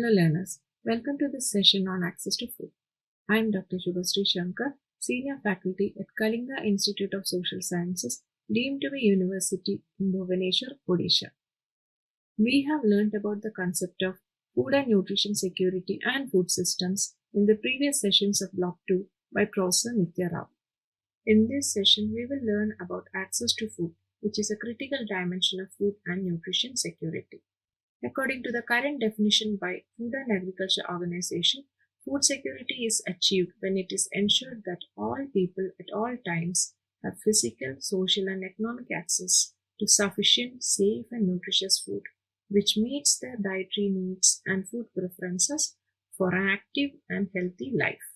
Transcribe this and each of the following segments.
Hello learners, welcome to this session on access to food. I am Dr. Shubhasri Shankar, Senior Faculty at Kalinga Institute of Social Sciences, deemed to be University in Bhubaneswar, Odisha. We have learnt about the concept of food and nutrition security and food systems in the previous sessions of Block 2 by Professor Nitya Rao. In this session, we will learn about access to food, which is a critical dimension of food and nutrition security. According to the current definition by Food and Agriculture Organization, food security is achieved when it is ensured that all people at all times have physical, social, and economic access to sufficient, safe, and nutritious food, which meets their dietary needs and food preferences for an active and healthy life.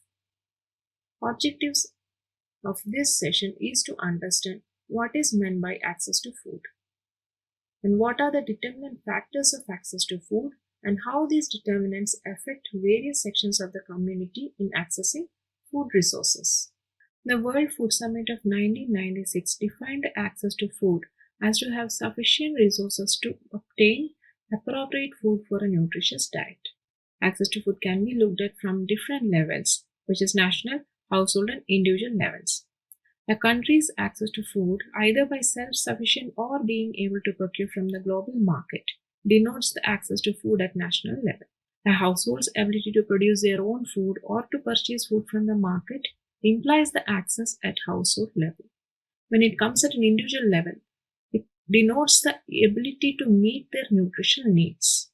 Objectives of this session is to understand what is meant by access to food, and what are the determinant factors of access to food, and how these determinants affect various sections of the community in accessing food resources. The World Food Summit of 1996 defined access to food as to have sufficient resources to obtain appropriate food for a nutritious diet. Access to food can be looked at from different levels, which is national, household, and individual levels. A country's access to food, either by self-sufficient or being able to procure from the global market, denotes the access to food at national level. A household's ability to produce their own food or to purchase food from the market implies the access at household level. When it comes at an individual level, it denotes the ability to meet their nutritional needs.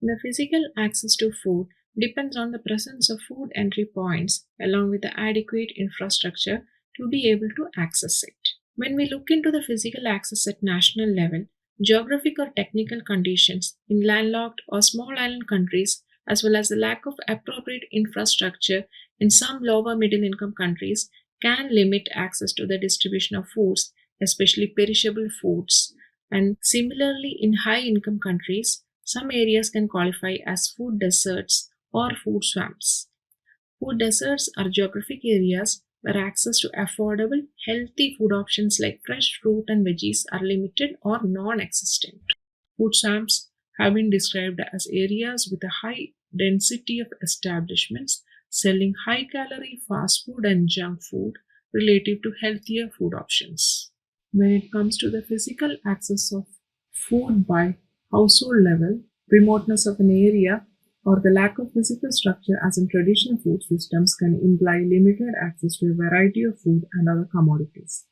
The physical access to food depends on the presence of food entry points along with the adequate infrastructure to be able to access it. When we look into the physical access at national level, geographic or technical conditions in landlocked or small island countries, as well as the lack of appropriate infrastructure in some lower middle income countries, can limit access to the distribution of foods, especially perishable foods. And similarly, in high income countries, some areas can qualify as food deserts or food swamps. Food deserts are geographic areas where access to affordable, healthy food options like fresh fruit and veggies are limited or non-existent. Food swamps have been described as areas with a high density of establishments selling high-calorie fast food and junk food relative to healthier food options. When it comes to the physical access of food by household level, remoteness of an area or the lack of physical structure as in traditional food systems can imply limited access to a variety of food and other commodities.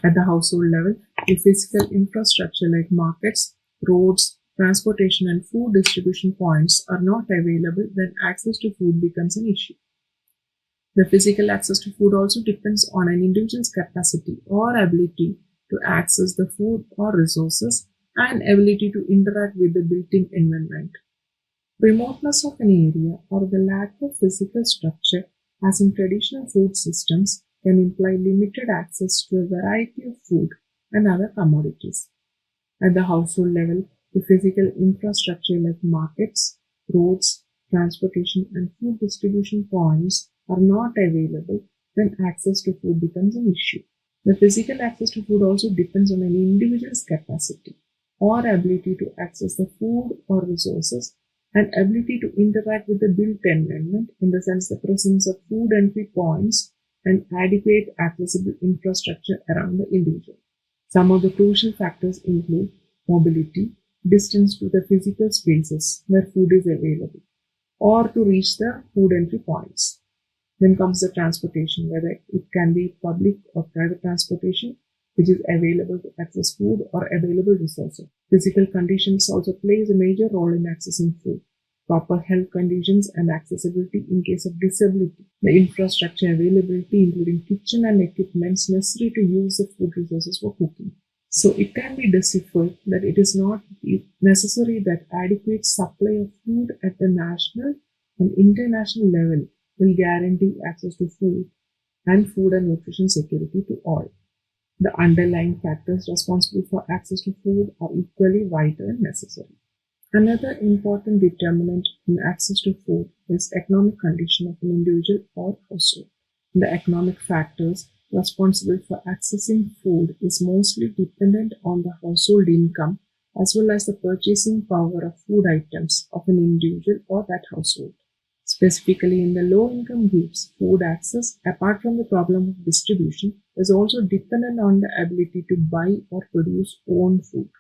At the household level, the physical infrastructure like markets, roads, transportation, and food distribution points are not available, then access to food becomes an issue. The physical access to food also depends on an individual's capacity or ability to access the food or resources and ability to interact with the built-in environment. Remoteness of an area or the lack of physical structure, as in traditional food systems, can imply limited access to a variety of food and other commodities. At the household level, the physical infrastructure like markets, roads, transportation, and food distribution points are not available, then access to food becomes an issue. The physical access to food also depends on an individual's capacity or ability to access the food or resources and ability to interact with the built environment, in the sense the presence of food entry points and adequate accessible infrastructure around the individual. Some of the crucial factors include mobility, distance to the physical spaces where food is available, or to reach the food entry points. Then comes the transportation, whether it can be public or private transportation, which is available to access food or available resources. Physical conditions also plays a major role in accessing food. Proper health conditions and accessibility in case of disability. The infrastructure availability, including kitchen and equipments necessary to use the food resources for cooking. So it can be deciphered that it is not necessary that adequate supply of food at the national and international level will guarantee access to food and food and nutrition security to all. The underlying factors responsible for access to food are equally vital and necessary. Another important determinant in access to food is economic condition of an individual or household. The economic factors responsible for accessing food is mostly dependent on the household income as well as the purchasing power of food items of an individual or that household. Specifically in the low-income groups, food access, apart from the problem of distribution, is also dependent on the ability to buy or produce own food.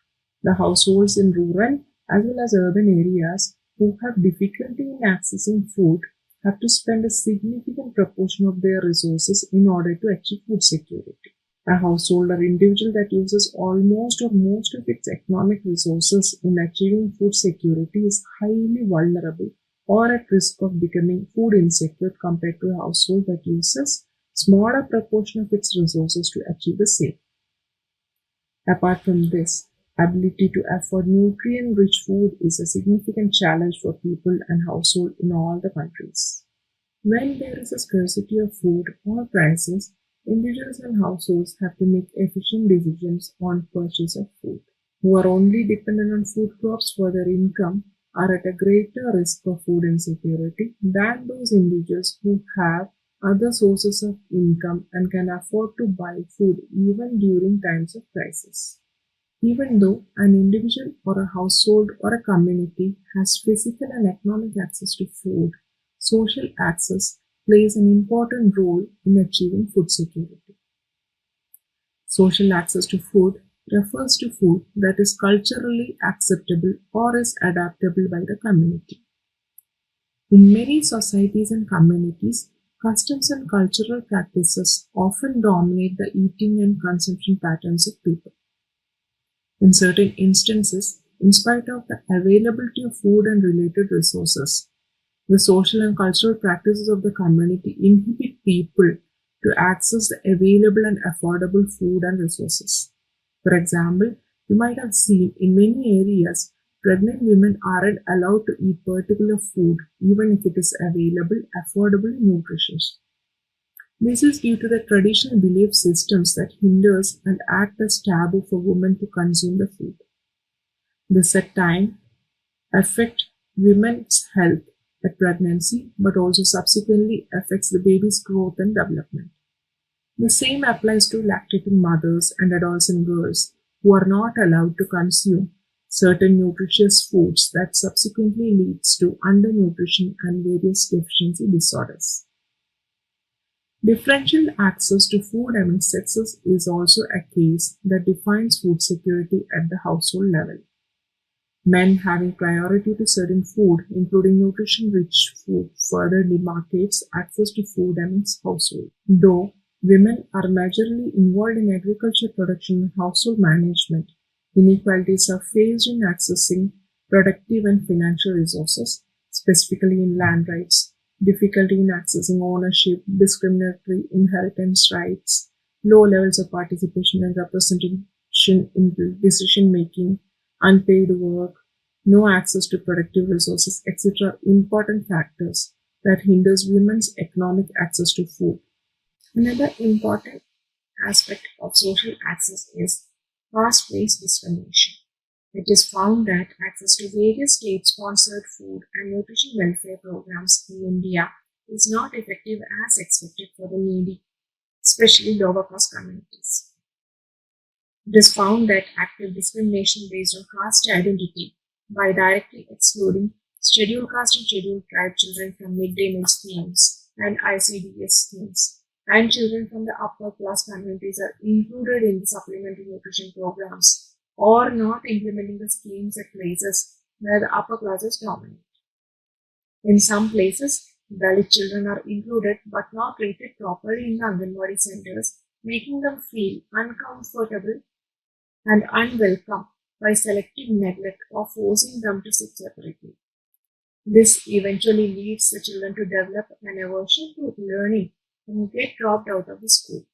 The households in rural as well as urban areas who have difficulty in accessing food have to spend a significant proportion of their resources in order to achieve food security. A household or individual that uses almost or most of its economic resources in achieving food security is highly vulnerable or at risk of becoming food insecure compared to a household that uses smaller proportion of its resources to achieve the same. Apart from this, ability to afford nutrient-rich food is a significant challenge for people and households in all the countries. When there is a scarcity of food or prices, individuals and households have to make efficient decisions on purchase of food. Who are only dependent on food crops for their income are at a greater risk of food insecurity than those individuals who have other sources of income and can afford to buy food even during times of crisis. Even though an individual or a household or a community has physical and economic access to food, social access plays an important role in achieving food security. Social access to food refers to food that is culturally acceptable or is adaptable by the community. In many societies and communities, customs and cultural practices often dominate the eating and consumption patterns of people. In certain instances, in spite of the availability of food and related resources, the social and cultural practices of the community inhibit people to access the available and affordable food and resources. For example, you might have seen in many areas, pregnant women aren't allowed to eat particular food even if it is available, affordable, and nutritious. This is due to the traditional belief systems that hinders and act as taboo for women to consume the food. This at times affect women's health at pregnancy, but also subsequently affects the baby's growth and development. The same applies to lactating mothers and adolescent girls who are not allowed to consume certain nutritious foods that subsequently leads to undernutrition and various deficiency disorders. Differential access to food among sexes is also a case that defines food security at the household level. Men having priority to certain food, including nutrition-rich food, further demarcates access to food amongst household. Though women are majorly involved in agriculture production and household management, inequalities are faced in accessing productive and financial resources, specifically in land rights, difficulty in accessing ownership, discriminatory inheritance rights, low levels of participation and representation in decision making, unpaid work, no access to productive resources, etc. important factors that hinders women's economic access to food. Another important aspect of social access is caste-based discrimination. It is found that access to various state-sponsored food and nutrition welfare programs in India is not effective as expected for the needy, especially lower-caste communities. It is found that active discrimination based on caste identity by directly excluding scheduled caste and scheduled tribe children from midday meal schemes and ICDS schemes, and children from the upper class communities are included in the supplementary nutrition programs or not implementing the schemes at places where the upper classes dominate. In some places, Dalit children are included but not treated properly in the Anganwadi centers, making them feel uncomfortable and unwelcome by selective neglect or forcing them to sit separately. This eventually leads the children to develop an aversion to learning and get dropped out of the school,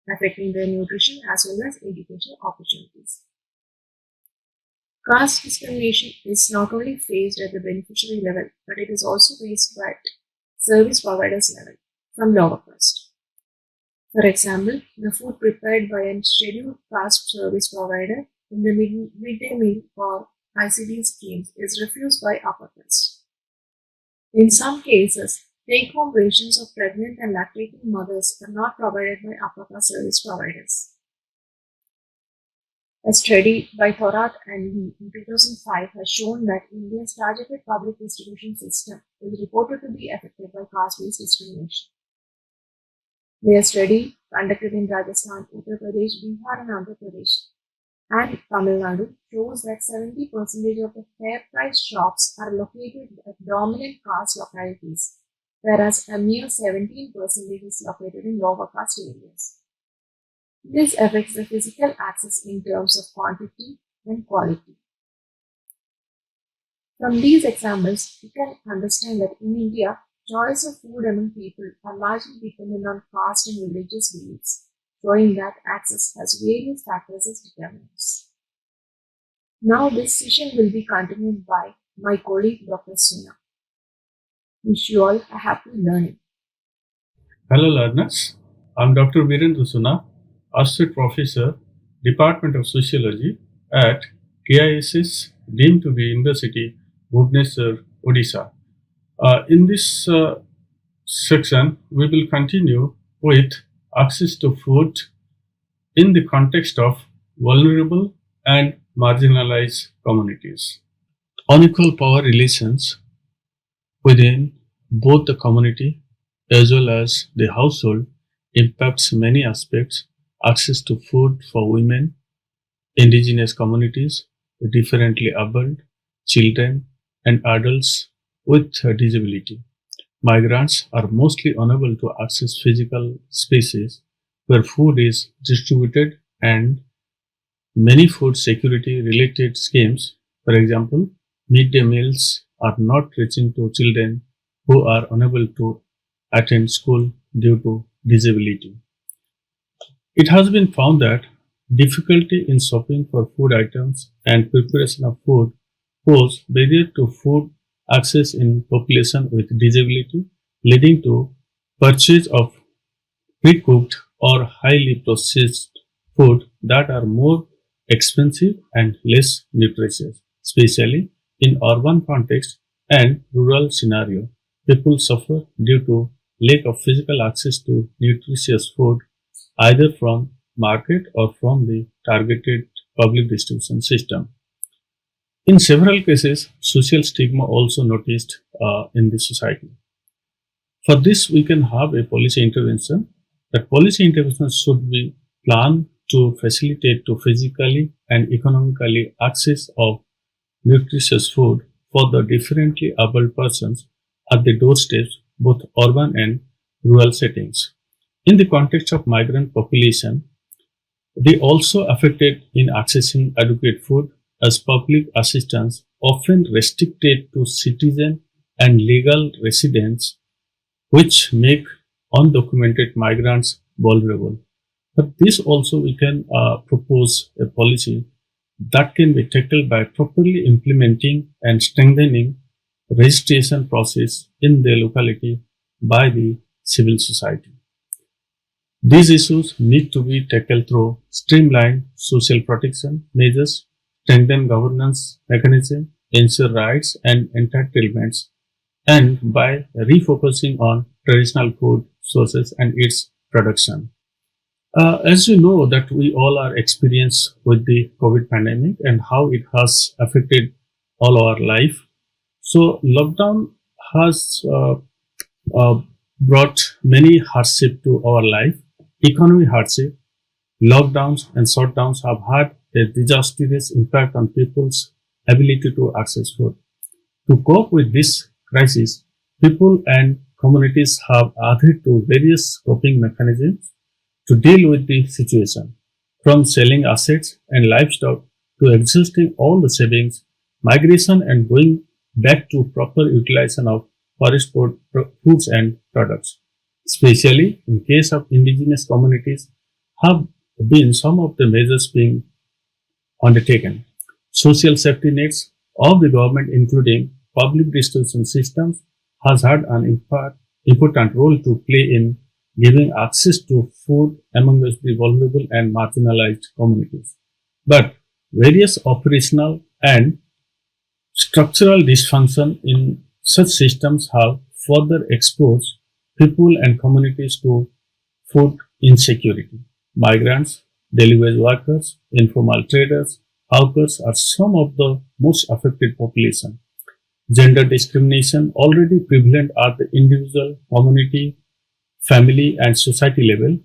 affecting their nutrition as well as educational opportunities. Caste discrimination is not only faced at the beneficiary level, but it is also faced at service providers level from lower caste. For example, the food prepared by a scheduled caste service provider in the midday meal or ICD schemes is refused by upper caste. In some cases, take-home rations of pregnant and lactating mothers are not provided by upper caste service providers. A study by Thorat and Lee in 2005 has shown that India's targeted public distribution system is reported to be affected by caste-based discrimination. Their study, conducted in Rajasthan, Uttar Pradesh, Bihar, and Andhra Pradesh, and Tamil Nadu, shows that 70% of the fair price shops are located at dominant caste localities, whereas a mere 17% is located in lower caste areas. This affects the physical access in terms of quantity and quality. From these examples, we can understand that in India, choice of food among people are largely dependent on caste and religious beliefs, showing that access has various factors as determinants. Now this session will be continued by my colleague Dr. Suna. Wish you all a happy learning. Hello learners, I'm Dr. Virendra Suna, Associate Professor, Department of Sociology at KISS, deemed to be University, Bhubaneswar, Odisha. In this section, we will continue with access to food in the context of vulnerable and marginalized communities. Unequal power relations within both the community as well as the household impacts many aspects. Access to food for women, indigenous communities, differently abled, children, and adults with disability. Migrants are mostly unable to access physical spaces where food is distributed, and many food security related schemes, for example, midday meals, are not reaching to children who are unable to attend school due to disability. It has been found that difficulty in shopping for food items and preparation of food pose barrier to food access in population with disability, leading to purchase of pre-cooked or highly processed food that are more expensive and less nutritious, especially in urban context and rural scenario. People suffer due to lack of physical access to nutritious food either from market or from the targeted public distribution system. In several cases, social stigma also noticed in the society. For this, we can have a policy intervention. That policy intervention should be planned to facilitate to physically and economically access of nutritious food for the differently abled persons at the doorsteps, both urban and rural settings. In the context of migrant population, they also affected in accessing adequate food as public assistance often restricted to citizen and legal residents, which make undocumented migrants vulnerable. But this also we can propose a policy that can be tackled by properly implementing and strengthening registration process in the locality by the civil society. These issues need to be tackled through streamlined social protection measures, strengthen governance mechanism, ensure rights and entitlements, and by refocusing on traditional food sources and its production. As you know that we all are experienced with the COVID pandemic and how it has affected all our life. So lockdown has brought many hardship to our life. Economic hardship, lockdowns and shutdowns have had a disastrous impact on people's ability to access food. To cope with this crisis, people and communities have adhered to various coping mechanisms to deal with the situation, from selling assets and livestock to exhausting all the savings, migration, and going back to proper utilization of forest foods and products. Especially in case of indigenous communities, have been some of the measures being undertaken. Social safety nets of the government, including public distribution systems, has had an important role to play in giving access to food among the vulnerable and marginalized communities. But various operational and structural dysfunction in such systems have further exposed people and communities to food insecurity. Migrants daily wage workers, informal traders, hawkers are some of the most affected population. Gender discrimination already prevalent at the individual, community, family and society level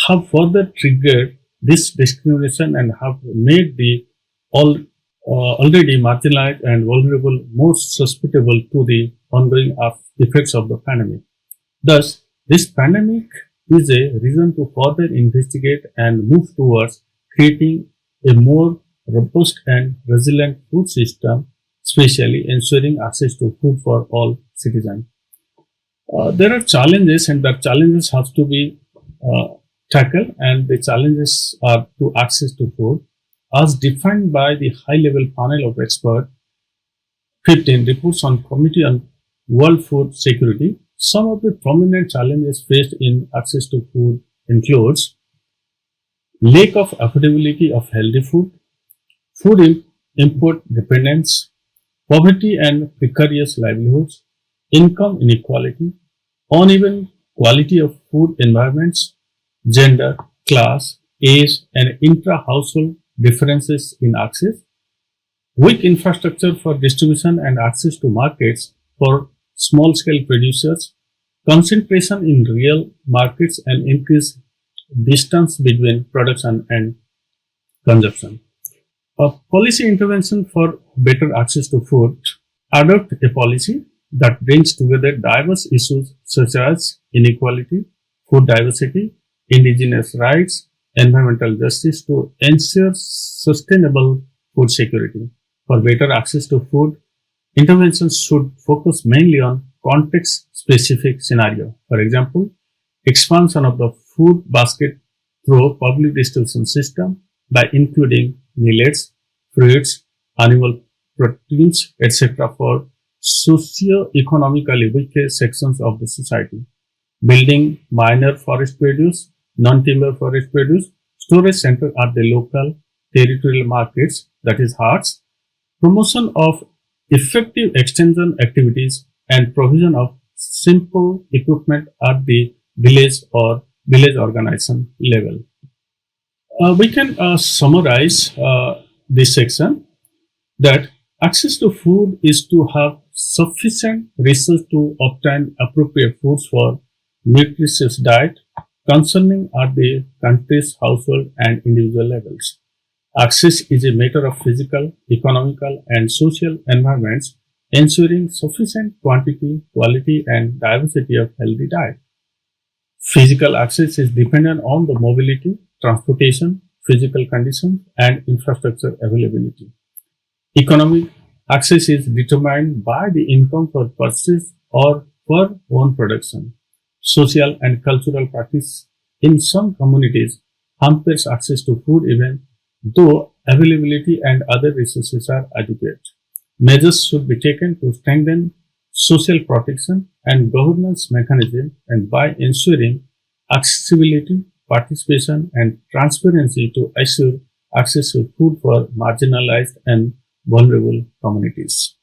have further triggered this discrimination and have made the all, already marginalized and vulnerable more susceptible to the ongoing effects of the pandemic. Thus, this pandemic is a reason to further investigate and move towards creating a more robust and resilient food system, especially ensuring access to food for all citizens. There are challenges, and the challenges have to be uh, tackled, and the challenges are to access to food, as defined by the high-level panel of experts. 15 reports on Committee on World Food Security. Some of the prominent challenges faced in access to food includes lack of affordability of healthy food, import dependence, poverty and precarious livelihoods, income inequality, uneven quality of food environments, gender, class, age, and intra-household differences in access, weak infrastructure for distribution and access to markets for small-scale producers, concentration in real markets, and increased distance between production and consumption. A policy intervention for better access to food. Adopt a policy that brings together diverse issues such as inequality, food diversity, indigenous rights, environmental justice to ensure sustainable food security. For better access to food, interventions should focus mainly on context-specific scenario. For example, expansion of the food basket through public distribution system by including millets, fruits, animal proteins, etc. for socio-economically weaker sections of the society. Building minor forest produce, non-timber forest produce, storage center at the local territorial markets, that is HARTs, promotion of effective extension activities and provision of simple equipment at the village or village organization level. We can summarize this section that access to food is to have sufficient resources to obtain appropriate foods for nutritious diet concerning at the country's household and individual levels. Access is a matter of physical, economical, and social environments, ensuring sufficient quantity, quality, and diversity of healthy diet. Physical access is dependent on the mobility, transportation, physical conditions, and infrastructure availability. Economic access is determined by the income for purchase or for own production. Social and cultural practice in some communities hampers access to food even though availability and other resources are adequate. Measures should be taken to strengthen social protection and governance mechanism and by ensuring accessibility, participation and transparency to assure access to food for marginalized and vulnerable communities.